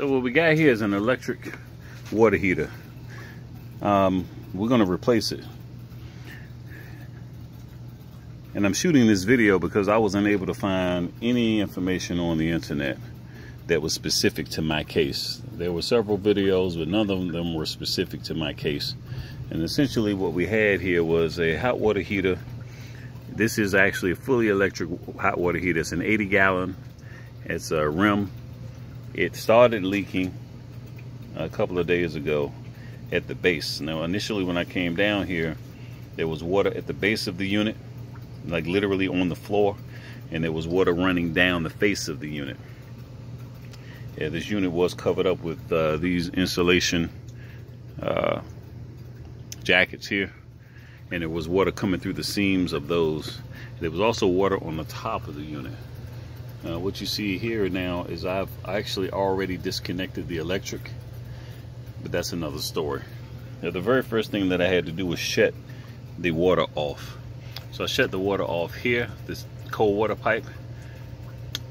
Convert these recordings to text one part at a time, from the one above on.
So what we got here is an electric water heater. We're going to replace it. And I'm shooting this video because I was unable to find any information on the internet that was specific to my case. There were several videos, but none of them were specific to my case. And essentially what we had here was a hot water heater. This is actually a fully electric hot water heater. It's an 80-gallon. It's a Rheem. It started leaking a couple of days ago at the base. Now, initially when I came down here, there was water at the base of the unit, like literally on the floor, and there was water running down the face of the unit. Yeah, this unit was covered up with these insulation jackets here, and there was water coming through the seams of those. There was also water on the top of the unit. What you see here now is I've actually already disconnected the electric, but that's another story. Now, the very first thing that I had to do was shut the water off. So I shut the water off here, this cold water pipe,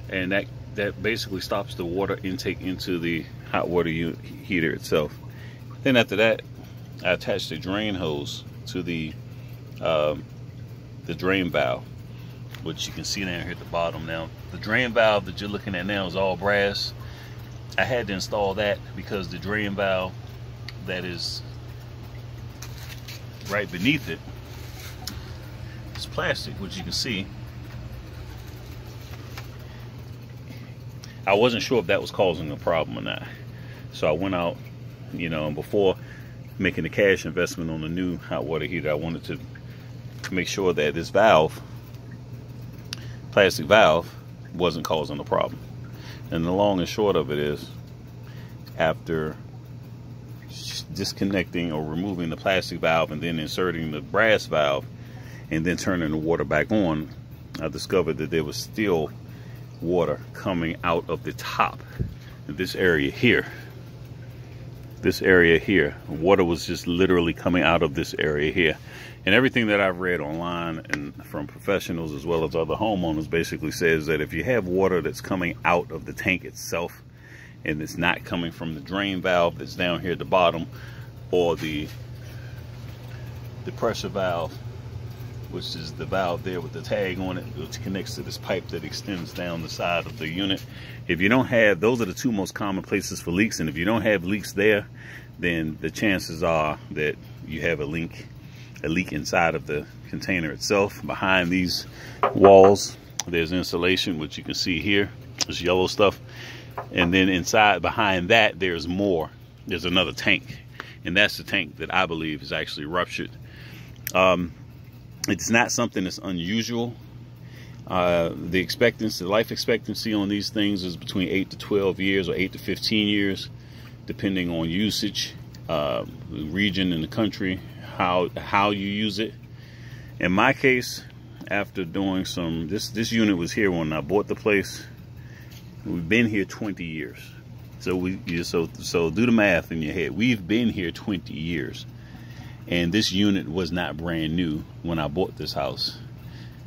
and that basically stops the water intake into the hot water heater itself. Then after that, I attached a drain hose to the drain valve, which you can see down here at the bottom. Now, the drain valve that you're looking at now is all brass. I had to install that because the drain valve that is right beneath it is plastic, which you can see. I wasn't sure if that was causing a problem or not. So I went out, you know, and before making a cash investment on a new hot water heater, I wanted to make sure that this valve, plastic valve, wasn't causing a problem. And the long and short of it is, after disconnecting or removing the plastic valve and then inserting the brass valve and then turning the water back on, I discovered that there was still water coming out of the top of this area here. This area here, water was just literally coming out of this area here. And everything that I've read online and from professionals as well as other homeowners basically says that if you have water that's coming out of the tank itself and it's not coming from the drain valve that's down here at the bottom, or the pressure valve, which is the valve there with the tag on it, which connects to this pipe that extends down the side of the unit. If you don't have, those are the two most common places for leaks, and if you don't have leaks there, then the chances are that you have a leak inside of the container itself. Behind these walls, there's insulation, which you can see here, this yellow stuff. And then inside, behind that, there's more. There's another tank, and that's the tank that I believe is actually ruptured. It's not something that's unusual. The life expectancy on these things is between 8 to 12 years or 8 to 15 years, depending on usage, the region in the country, how you use it. In my case, after doing some, this unit was here when I bought the place. We've been here 20 years. So so do the math in your head. We've been here 20 years. And this unit was not brand new when I bought this house.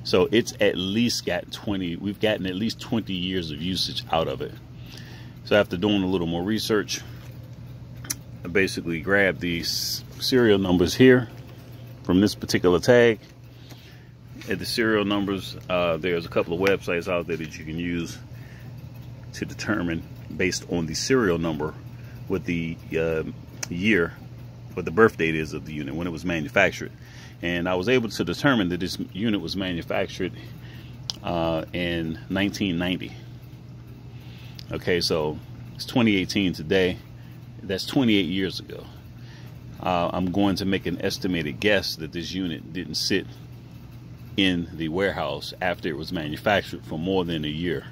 So it's at least got we've gotten at least 20 years of usage out of it. So after doing a little more research, I basically grabbed these serial numbers here from this particular tag. At the serial numbers, there's a couple of websites out there that you can use to determine, based on the serial number, what the year, what the birth date is of the unit, when it was manufactured. And I was able to determine that this unit was manufactured in 1990. Okay, so it's 2018 today. That's 28 years ago. I'm going to make an estimated guess that this unit didn't sit in the warehouse after it was manufactured for more than a year,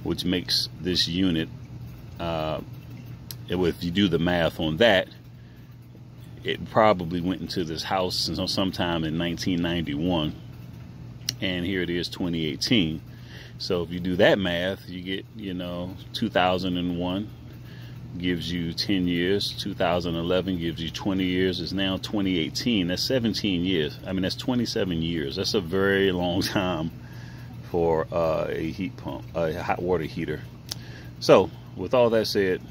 which makes this unit, if you do the math on that, it probably went into this house sometime in 1991, and here it is 2018. So if you do that math, you get, 2001 gives you 10 years, 2011 gives you 20 years, it's now 2018. That's 17 years. I mean, that's 27 years. That's a very long time for a heat pump, a hot water heater. So with all that said,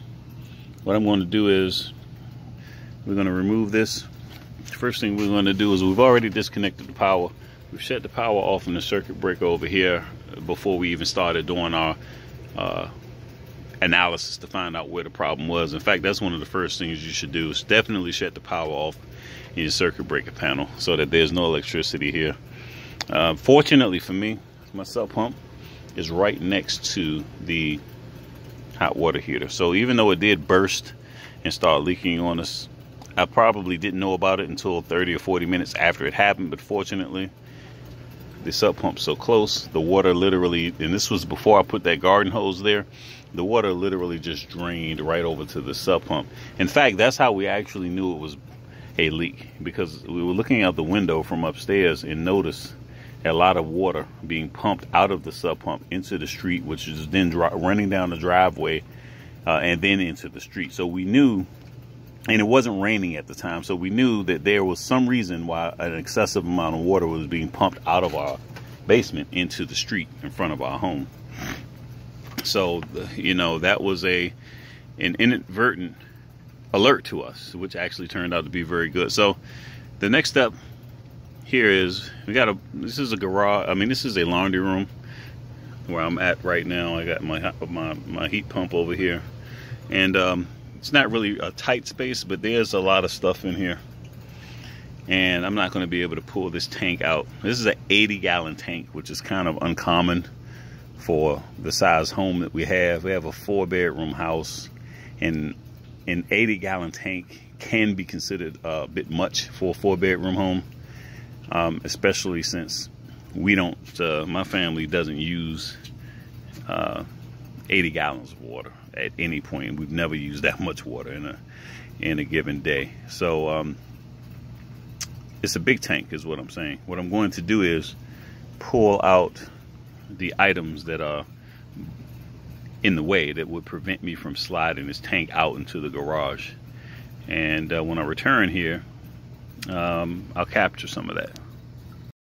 what I'm going to do is we're going to remove this. First thing we're going to do is we've already disconnected the power. We've shut the power off in the circuit breaker over here before we even started doing our analysis to find out where the problem was. In fact, that's one of the first things you should do, is definitely shut the power off in your circuit breaker panel so that there's no electricity here. Fortunately for me, my sump pump is right next to the hot water heater. So even though it did burst and start leaking on us, I probably didn't know about it until 30 or 40 minutes after it happened. But fortunately, the sump pump's so close, the water literally, and this was before I put that garden hose there, the water literally just drained right over to the sump pump. In fact, that's how we actually knew it was a leak, because we were looking out the window from upstairs and noticed a lot of water being pumped out of the sump pump into the street, which is then running down the driveway and then into the street. So we knew, and it wasn't raining at the time, so we knew that there was some reason why an excessive amount of water was being pumped out of our basement into the street in front of our home. So, you know, that was an inadvertent alert to us, which actually turned out to be very good. So the next step here is this is a garage. I mean, this is a laundry room where I'm at right now. I got my heat pump over here, and it's not really a tight space, but there's a lot of stuff in here, and I'm not going to be able to pull this tank out. This is an 80-gallon tank, which is kind of uncommon for the size home that we have. We have a 4-bedroom house, and an 80-gallon tank can be considered a bit much for a 4-bedroom home, especially since we don't, my family doesn't use 80 gallons of water at any point. We've never used that much water in a given day. So it's a big tank is what I'm saying. What I'm going to do is pull out the items that are in the way that would prevent me from sliding this tank out into the garage. And when I return here, I'll capture some of that.